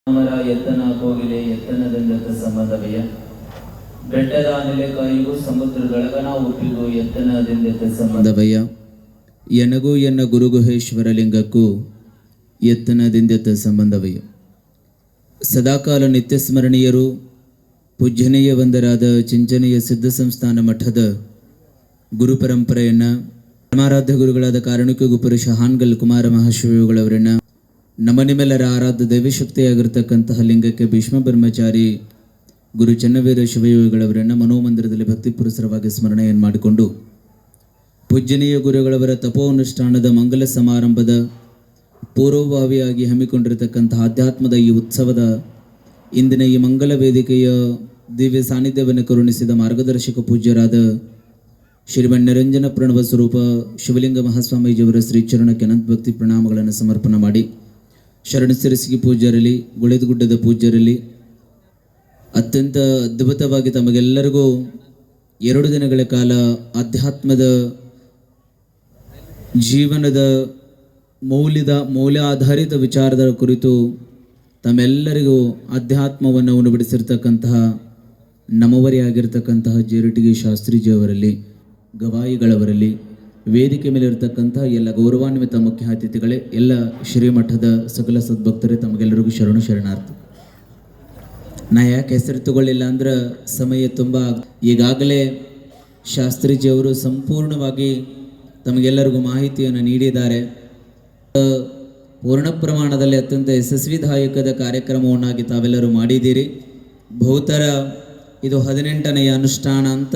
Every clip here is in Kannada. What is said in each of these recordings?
ಅಮರ ಎತ್ತನ ಕೋಗಿಲೆ ಎತ್ತನದಂದತ ಸಂಬಂಧವಯ್ಯ ಬೆಟ್ಟದ ನೆಲೆಕಾಯಿಗೂ ಸಮುದ್ರದೊಳಗನ ಒಪ್ಪಿಗೂ ಎತ್ತನದಿಂದತ ಸಂಬಂಧವಯ್ಯ ಎನಗೂ ಎನ್ನ ಗುರುಗುಹೇಶ್ವರ ಲಿಂಗಕ್ಕೂ ಎತ್ತನದಿಂದತ ಸಂಬಂಧವಯ್ಯ. ಸದಾಕಾಲ ನಿತ್ಯ ಸ್ಮರಣೀಯರು ಪೂಜ್ಯನೀಯ ವಂದರಾದ ಚಿಂಚನೀಯ ಸಿದ್ಧ ಸಂಸ್ಥಾನ ಮಠದ ಗುರು ಪರಂಪರೆಯನ್ನು ಪರಮಾರಾಧ್ಯ ಗುರುಗಳಾದ ಕಾರಣಿಕ ಗುಪುರುಷ ಹಾನ್ಗಲ್ ಕುಮಾರ ಮಹಾಶಿವಗಳವರನ್ನು ನಮ್ಮ ನಿಮ್ಮೆಲ್ಲರ ಆರಾಧ್ಯ ದೈವಶಕ್ತಿಯಾಗಿರ್ತಕ್ಕಂತಹ ಲಿಂಗಕ್ಕೆ ಭೀಷ್ಮ ಬ್ರಹ್ಮಚಾರಿ ಗುರು ಚನ್ನವೀರ ಶಿವಯೋಗಿಗಳವರನ್ನು ಮನೋಮಂದಿರದಲ್ಲಿ ಭಕ್ತಿ ಪುರಸರವಾಗಿ ಸ್ಮರಣೆಯನ್ನು ಮಾಡಿಕೊಂಡು ಪೂಜ್ಯನೀಯ ಗುರುಗಳವರ ತಪೋನುಷ್ಠಾನದ ಮಂಗಲ ಸಮಾರಂಭದ ಪೂರ್ವಭಾವಿಯಾಗಿ ಹಮ್ಮಿಕೊಂಡಿರತಕ್ಕಂತಹ ಅಧ್ಯಾತ್ಮದ ಈ ಉತ್ಸವದ ಇಂದಿನ ಈ ಮಂಗಲ ವೇದಿಕೆಯ ದಿವ್ಯ ಸಾನ್ನಿಧ್ಯವನ್ನು ಕರುಣಿಸಿದ ಮಾರ್ಗದರ್ಶಕ ಪೂಜ್ಯರಾದ ಶ್ರೀಮನ್ ನಿರಂಜನ ಪ್ರಣವ ಸ್ವರೂಪ ಶಿವಲಿಂಗ ಮಹಾಸ್ವಾಮೀಜಿಯವರ ಶ್ರೀಚರಣಕ್ಕೆ ಅನಂತ ಭಕ್ತಿ ಪ್ರಣಾಮಗಳನ್ನು ಸಮರ್ಪಣೆ ಮಾಡಿ, ಶರಣ ಸಿರಸಿಗೆ ಪೂಜ್ಯರಲ್ಲಿ, ಗುಳೆದಗುಡ್ಡದ ಪೂಜ್ಯರಲ್ಲಿ ಅತ್ಯಂತ ಅದ್ಭುತವಾಗಿ ತಮಗೆಲ್ಲರಿಗೂ 2 ದಿನಗಳ ಕಾಲ ಅಧ್ಯಾತ್ಮದ ಜೀವನದ ಮೌಲ್ಯ ಆಧಾರಿತ ವಿಚಾರದ ಕುರಿತು ತಮ್ಮೆಲ್ಲರಿಗೂ ಅಧ್ಯಾತ್ಮವನ್ನು ಉಣಬಡಿಸಿರ್ತಕ್ಕಂತಹ ನಮ್ಮವರಿಯಾಗಿರ್ತಕ್ಕಂತಹ ಜೇರಟಿಗೆ ಶಾಸ್ತ್ರೀಜಿಯವರಲ್ಲಿ, ಗವಾಯಿಗಳವರಲ್ಲಿ, ವೇದಿಕೆ ಮೇಲೆ ಇರತಕ್ಕಂತಹ ಎಲ್ಲ ಗೌರವಾನ್ವಿತ ಮುಖ್ಯ ಅತಿಥಿಗಳೇ, ಎಲ್ಲ ಶ್ರೀಮಠದ ಸಕಲ ಸದ್ಭಕ್ತರೇ, ತಮಗೆಲ್ಲರಿಗೂ ಶರಣಾರ್ಥಿ. ನಾ ಯಾಕೆ ಹೆಸರು ತಗೊಳ್ಳಿಲ್ಲ ಅಂದ್ರೆ ಸಮಯ ತುಂಬ ಈಗಾಗಲೇ ಶಾಸ್ತ್ರೀಜಿಯವರು ಸಂಪೂರ್ಣವಾಗಿ ತಮಗೆಲ್ಲರಿಗೂ ಮಾಹಿತಿಯನ್ನು ನೀಡಿದ್ದಾರೆ. ಪೂರ್ಣ ಪ್ರಮಾಣದಲ್ಲಿ ಅತ್ಯಂತ ಯಶಸ್ವಿದಾಯಕದ ಕಾರ್ಯಕ್ರಮವನ್ನಾಗಿ ತಾವೆಲ್ಲರೂ ಮಾಡಿದ್ದೀರಿ. ಬಹುತರ ಇದು 18ನೆಯ ಅನುಷ್ಠಾನ ಅಂತ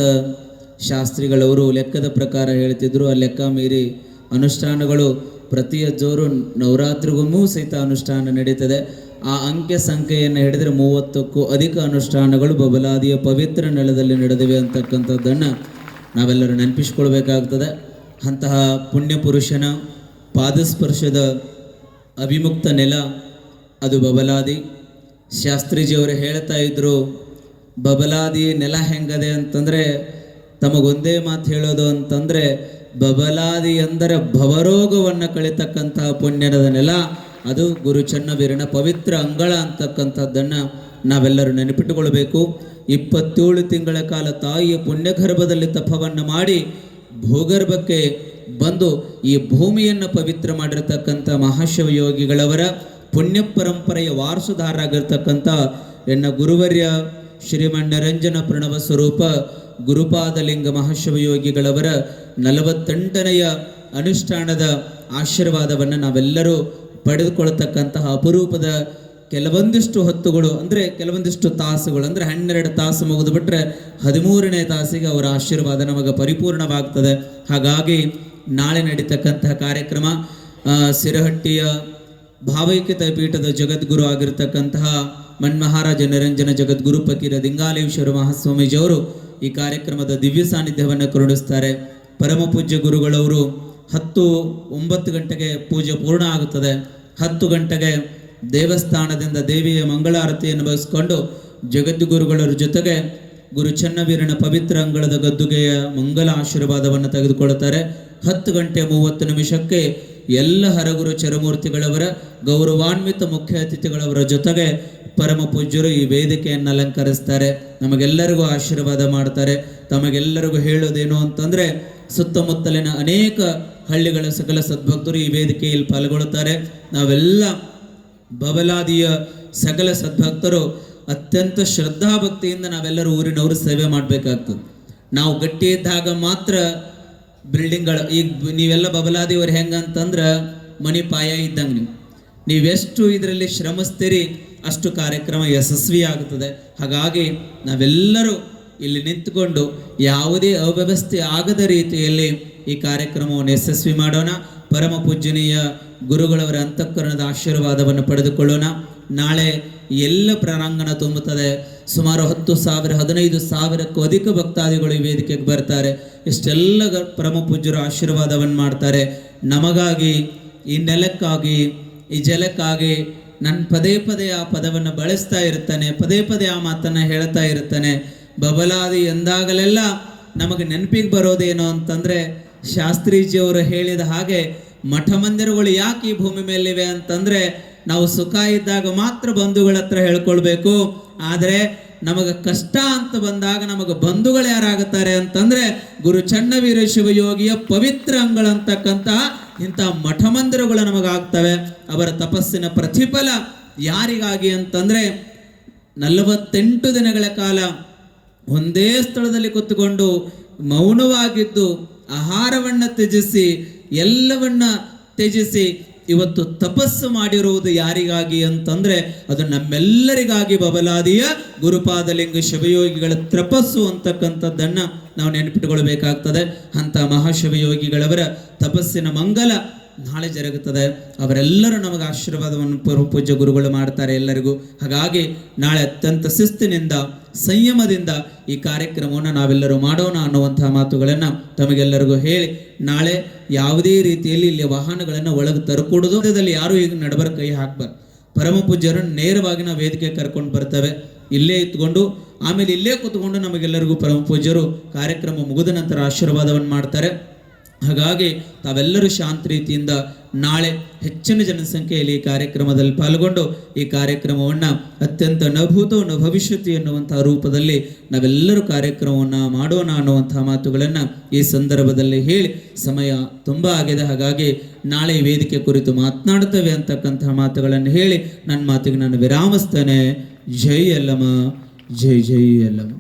ಶಾಸ್ತ್ರಿಗಳವರು ಲೆಕ್ಕದ ಪ್ರಕಾರ ಹೇಳ್ತಿದ್ರು. ಆ ಲೆಕ್ಕ ಮೀರಿ ಅನುಷ್ಠಾನಗಳು ಪ್ರತಿಯ ಜೋರು ನವರಾತ್ರಿಗೊಮ್ಮೂ ಸಹಿತ ಅನುಷ್ಠಾನ ನಡೀತದೆ. ಆ ಅಂಕೆ ಸಂಖ್ಯೆಯನ್ನು ಹಿಡಿದರೆ 30ಕ್ಕೂ ಅಧಿಕ ಅನುಷ್ಠಾನಗಳು ಬಬಲಾದಿಯ ಪವಿತ್ರ ನೆಲದಲ್ಲಿ ನಡೆದಿವೆ ಅಂತಕ್ಕಂಥದ್ದನ್ನು ನಾವೆಲ್ಲರೂ ನೆನಪಿಸ್ಕೊಳ್ಬೇಕಾಗ್ತದೆ. ಅಂತಹ ಪುಣ್ಯ ಪುರುಷನ ಪಾದಸ್ಪರ್ಶದ ಅವಿಮುಕ್ತ ನೆಲ ಅದು ಬಬಲಾದಿ. ಶಾಸ್ತ್ರೀಜಿಯವರು ಹೇಳ್ತಾ ಇದ್ರು, ಬಬಲಾದಿ ನೆಲ ಹೆಂಗದೆ ಅಂತಂದರೆ ತಮಗೊಂದೇ ಮಾತು ಹೇಳೋದು ಅಂತಂದರೆ, ಬಬಲಾದಿ ಅಂದರೆ ಭವರೋಗವನ್ನು ಕಳಿತಕ್ಕಂತಹ ಪುಣ್ಯದ ನೆಲ ಅದು ಗುರು ಚನ್ನವೀರನ ಪವಿತ್ರ ಅಂಗಳ ಅಂತಕ್ಕಂಥದ್ದನ್ನು ನಾವೆಲ್ಲರೂ ನೆನಪಿಟ್ಟುಕೊಳ್ಬೇಕು. 27 ತಿಂಗಳ ಕಾಲ ತಾಯಿಯ ಪುಣ್ಯಗರ್ಭದಲ್ಲಿ ತಪವನ್ನು ಮಾಡಿ ಭೂಗರ್ಭಕ್ಕೆ ಬಂದು ಈ ಭೂಮಿಯನ್ನು ಪವಿತ್ರ ಮಾಡಿರ್ತಕ್ಕಂಥ ಮಹಾಶಿವ ಯೋಗಿಗಳವರ ಪುಣ್ಯ ಪರಂಪರೆಯ ವಾರಸುದಾರರಾಗಿರ್ತಕ್ಕಂಥ ಎನ್ನ ಗುರುವರ್ಯ ಶ್ರೀಮನ್ ನಿರಂಜನ ಪ್ರಣವ ಸ್ವರೂಪ ಗುರುಪಾದಲಿಂಗ ಮಹಾಶಿವ ಯೋಗಿಗಳವರ 48ನೆಯ ಅನುಷ್ಠಾನದ ಆಶೀರ್ವಾದವನ್ನು ನಾವೆಲ್ಲರೂ ಪಡೆದುಕೊಳ್ತಕ್ಕಂತಹ ಅಪರೂಪದ ಕೆಲವೊಂದಿಷ್ಟು ಹೊತ್ತುಗಳು, ಅಂದರೆ ಕೆಲವೊಂದಿಷ್ಟು ತಾಸುಗಳು, ಅಂದರೆ 12 ತಾಸು ಮುಗಿದು ಬಿಟ್ಟರೆ 13ನೇ ತಾಸಿಗೆ ಅವರ ಆಶೀರ್ವಾದ ನಮಗೆ ಪರಿಪೂರ್ಣವಾಗ್ತದೆ. ಹಾಗಾಗಿ ನಾಳೆ ನಡೀತಕ್ಕಂತಹ ಕಾರ್ಯಕ್ರಮ ಸಿರಹಟ್ಟಿಯ ಭಾವೈಕ್ಯತಾ ಪೀಠದ ಜಗದ್ಗುರು ಆಗಿರ್ತಕ್ಕಂತಹ ಮನ್ಮಹಾರಾಜ ನಿರಂಜನ ಜಗದ್ಗುರು ಫಕೀರ ದಿಂಗಾಲೇಶ್ವರ ಮಹಾಸ್ವಾಮೀಜಿಯವರು ಈ ಕಾರ್ಯಕ್ರಮದ ದಿವ್ಯ ಸಾನ್ನಿಧ್ಯವನ್ನು ಕರುಣಿಸ್ತಾರೆ. ಪರಮ ಪೂಜ್ಯ ಗುರುಗಳವರು 9 ಗಂಟೆಗೆ ಪೂಜೆ ಪೂರ್ಣ ಆಗುತ್ತದೆ. 10 ಗಂಟೆಗೆ ದೇವಸ್ಥಾನದಿಂದ ದೇವಿಯ ಮಂಗಳಾರತಿಯನ್ನು ಬಯಸ್ಕೊಂಡು ಜಗದ್ಗುರುಗಳ ಜೊತೆಗೆ ಗುರು ಚನ್ನವೀರನ ಪವಿತ್ರ ಅಂಗಳದ ಗದ್ದುಗೆಯ ಮಂಗಲ ಆಶೀರ್ವಾದವನ್ನು ತೆಗೆದುಕೊಳ್ಳುತ್ತಾರೆ. 10:30 ಎಲ್ಲ ಹರಗುರು ಚರಮೂರ್ತಿಗಳವರ ಗೌರವಾನ್ವಿತ ಮುಖ್ಯ ಅತಿಥಿಗಳವರ ಜೊತೆಗೆ ಪರಮ ಪೂಜ್ಯರು ಈ ವೇದಿಕೆಯನ್ನು ಅಲಂಕರಿಸ್ತಾರೆ, ನಮಗೆಲ್ಲರಿಗೂ ಆಶೀರ್ವಾದ ಮಾಡ್ತಾರೆ. ತಮಗೆಲ್ಲರಿಗೂ ಹೇಳೋದೇನು ಅಂತಂದರೆ, ಸುತ್ತಮುತ್ತಲಿನ ಅನೇಕ ಹಳ್ಳಿಗಳ ಸಕಲ ಸದ್ಭಕ್ತರು ಈ ವೇದಿಕೆಯಲ್ಲಿ ಪಾಲ್ಗೊಳ್ಳುತ್ತಾರೆ. ನಾವೆಲ್ಲ ಬಬಲಾದಿಯ ಸಕಲ ಸದ್ಭಕ್ತರು ಅತ್ಯಂತ ಶ್ರದ್ಧಾಭಕ್ತಿಯಿಂದ ನಾವೆಲ್ಲರೂ ಊರಿನವರು ಸೇವೆ ಮಾಡಬೇಕಾಗ್ತದೆ. ನಾವು ಗಟ್ಟಿ ಇದ್ದಾಗ ಮಾತ್ರ ಬಿಲ್ಡಿಂಗ್ಗಳು, ಈಗ ನೀವೆಲ್ಲ ಬಬಲಾದಿಯವರು ಹೆಂಗಂತಂದ್ರೆ ಮನಿ ಪಾಯ ಇದ್ದಂಗೆ ನೀವೆಷ್ಟು ಇದರಲ್ಲಿ ಶ್ರಮಿಸ್ತೀರಿ ಅಷ್ಟು ಕಾರ್ಯಕ್ರಮ ಯಶಸ್ವಿ ಆಗುತ್ತದೆ. ಹಾಗಾಗಿ ನಾವೆಲ್ಲರೂ ಇಲ್ಲಿ ನಿಂತುಕೊಂಡು ಯಾವುದೇ ಅವ್ಯವಸ್ಥೆ ಆಗದ ರೀತಿಯಲ್ಲಿ ಈ ಕಾರ್ಯಕ್ರಮವನ್ನು ಯಶಸ್ವಿ ಮಾಡೋಣ. ಪರಮ ಪೂಜ್ಯನೀಯ ಗುರುಗಳವರ ಅಂತಃಕರಣದ ಆಶೀರ್ವಾದವನ್ನು ಪಡೆದುಕೊಳ್ಳೋಣ. ನಾಳೆ ಎಲ್ಲ ಪ್ರಾಂಗಣ ತುಂಬುತ್ತದೆ. ಸುಮಾರು 10,000 15,000ಕ್ಕೂ ಅಧಿಕ ಭಕ್ತಾದಿಗಳು ಈ ವೇದಿಕೆಗೆ ಬರ್ತಾರೆ. ಇಷ್ಟೆಲ್ಲ ಪರಮ ಪೂಜ್ಯರು ಆಶೀರ್ವಾದವನ್ನು ಮಾಡ್ತಾರೆ. ನಮಗಾಗಿ, ಈ ನೆಲಕ್ಕಾಗಿ, ಈ ಜಲಕ್ಕಾಗಿ ನನ್ನ ಪದೇ ಪದೇ ಆ ಪದವನ್ನು ಬಳಸ್ತಾ ಇರ್ತಾನೆ, ಪದೇ ಪದೇ ಆ ಮಾತನ್ನು ಹೇಳ್ತಾ ಇರ್ತಾನೆ. ಬಬಲಾದಿ ಎಂದಾಗಲೆಲ್ಲ ನಮಗೆ ನೆನಪಿಗೆ ಬರೋದೇನು ಅಂತಂದರೆ, ಶಾಸ್ತ್ರೀಜಿಯವರು ಹೇಳಿದ ಹಾಗೆ ಮಠ ಮಂದಿರಗಳು ಯಾಕೆ ಈ ಭೂಮಿ ಮೇಲಿವೆ ಅಂತಂದರೆ ನಾವು ಸುಖ ಇದ್ದಾಗ ಮಾತ್ರ ಬಂಧುಗಳ ಹತ್ರ ಹೇಳ್ಕೊಳ್ಬೇಕು. ಆದರೆ ನಮಗೆ ಕಷ್ಟ ಅಂತ ಬಂದಾಗ ನಮಗೆ ಬಂಧುಗಳು ಯಾರಾಗುತ್ತಾರೆ ಅಂತಂದ್ರೆ ಗುರು ಚನ್ನವೀರ ಶಿವಯೋಗಿಯ ಪವಿತ್ರ ಅಂಗಳಂತಕ್ಕಂಥ ಇಂಥ ಮಠ ಮಂದಿರಗಳು ನಮಗಾಗ್ತವೆ. ಅವರ ತಪಸ್ಸಿನ ಪ್ರತಿಫಲ ಯಾರಿಗಾಗಿ ಅಂತಂದ್ರೆ 48 ದಿನಗಳ ಕಾಲ ಒಂದೇ ಸ್ಥಳದಲ್ಲಿ ಕೂತ್ಕೊಂಡು ಮೌನವಾಗಿದ್ದು ಆಹಾರವನ್ನ ತ್ಯಜಿಸಿ ಎಲ್ಲವನ್ನ ತ್ಯಜಿಸಿ ಇವತ್ತು ತಪಸ್ಸು ಮಾಡಿರುವುದು ಯಾರಿಗಾಗಿ ಅಂತಂದ್ರೆ ಅದು ನಮ್ಮೆಲ್ಲರಿಗಾಗಿ ಬಬಲಾದಿಯ ಗುರುಪಾದಲಿಂಗ ಶಿವಯೋಗಿಗಳ ತಪಸ್ಸು ಅಂತಕ್ಕಂಥದ್ದನ್ನ ನಾವು ನೆನಪಿಟ್ಟುಕೊಳ್ಬೇಕಾಗ್ತದೆ. ಅಂತ ಮಹಾಶಿವಯೋಗಿಗಳವರ ತಪಸ್ಸಿನ ಮಂಗಲ ನಾಳೆ ಜರುಗುತ್ತದೆ. ಅವರೆಲ್ಲರೂ ನಮಗೆ ಆಶೀರ್ವಾದವನ್ನು ಪೂಜ್ಯ ಗುರುಗಳು ಮಾಡ್ತಾರೆ ಎಲ್ಲರಿಗೂ. ಹಾಗಾಗಿ ನಾಳೆ ಅತ್ಯಂತ ಶಿಸ್ತಿನಿಂದ ಸಂಯಮದಿಂದ ಈ ಕಾರ್ಯಕ್ರಮವನ್ನು ನಾವೆಲ್ಲರೂ ಮಾಡೋಣ ಅನ್ನುವಂತಹ ಮಾತುಗಳನ್ನು ತಮಗೆಲ್ಲರಿಗೂ ಹೇಳಿ, ನಾಳೆ ಯಾವುದೇ ರೀತಿಯಲ್ಲಿ ಇಲ್ಲಿ ವಾಹನಗಳನ್ನು ಒಳಗೆ ತರಕೂಡೋದಲ್ಲಿ ಯಾರು ಈಗ ನಡಬರ ಕೈ ಹಾಕ್ಬಾರ್ದು. ಪರಮ ಪೂಜ್ಯರನ್ನು ನೇರವಾಗಿ ನಾವು ವೇದಿಕೆ ಕರ್ಕೊಂಡು ಬರ್ತೇವೆ. ಇಲ್ಲೇ ಇತ್ಕೊಂಡು ಆಮೇಲೆ ಇಲ್ಲೇ ಕೂತ್ಕೊಂಡು ನಮಗೆಲ್ಲರಿಗೂ ಪರಮ ಪೂಜ್ಯರು ಕಾರ್ಯಕ್ರಮ ಮುಗಿದ ನಂತರ ಆಶೀರ್ವಾದವನ್ನು ಮಾಡ್ತಾರೆ. ಹಾಗಾಗಿ ತಾವೆಲ್ಲರೂ ಶಾಂತ ರೀತಿಯಿಂದ ನಾಳೆ ಹೆಚ್ಚಿನ ಜನಸಂಖ್ಯೆಯಲ್ಲಿ ಈ ಕಾರ್ಯಕ್ರಮದಲ್ಲಿ ಪಾಲ್ಗೊಂಡು ಈ ಕಾರ್ಯಕ್ರಮವನ್ನು ಅತ್ಯಂತ ನಭೂತೋ ನ ಭವಿಷ್ಯತಿ ಎನ್ನುವಂತಹ ರೂಪದಲ್ಲಿ ನಾವೆಲ್ಲರೂ ಕಾರ್ಯಕ್ರಮವನ್ನು ಮಾಡೋಣ ಅನ್ನುವಂತಹ ಮಾತುಗಳನ್ನು ಈ ಸಂದರ್ಭದಲ್ಲಿ ಹೇಳಿ, ಸಮಯ ತುಂಬ ಆಗಿದೆ. ಹಾಗಾಗಿ ನಾಳೆ ವೇದಿಕೆ ಕುರಿತು ಮಾತನಾಡ್ತೇವೆ ಅಂತಕ್ಕಂತಹ ಮಾತುಗಳನ್ನು ಹೇಳಿ ನನ್ನ ಮಾತಿಗೆ ನಾನು ವಿರಾಮಿಸ್ತೇನೆ. ಜೈ ಯಲ್ಲಮ್ಮ, ಜೈ ಜೈ ಯಲ್ಲಮ್ಮ.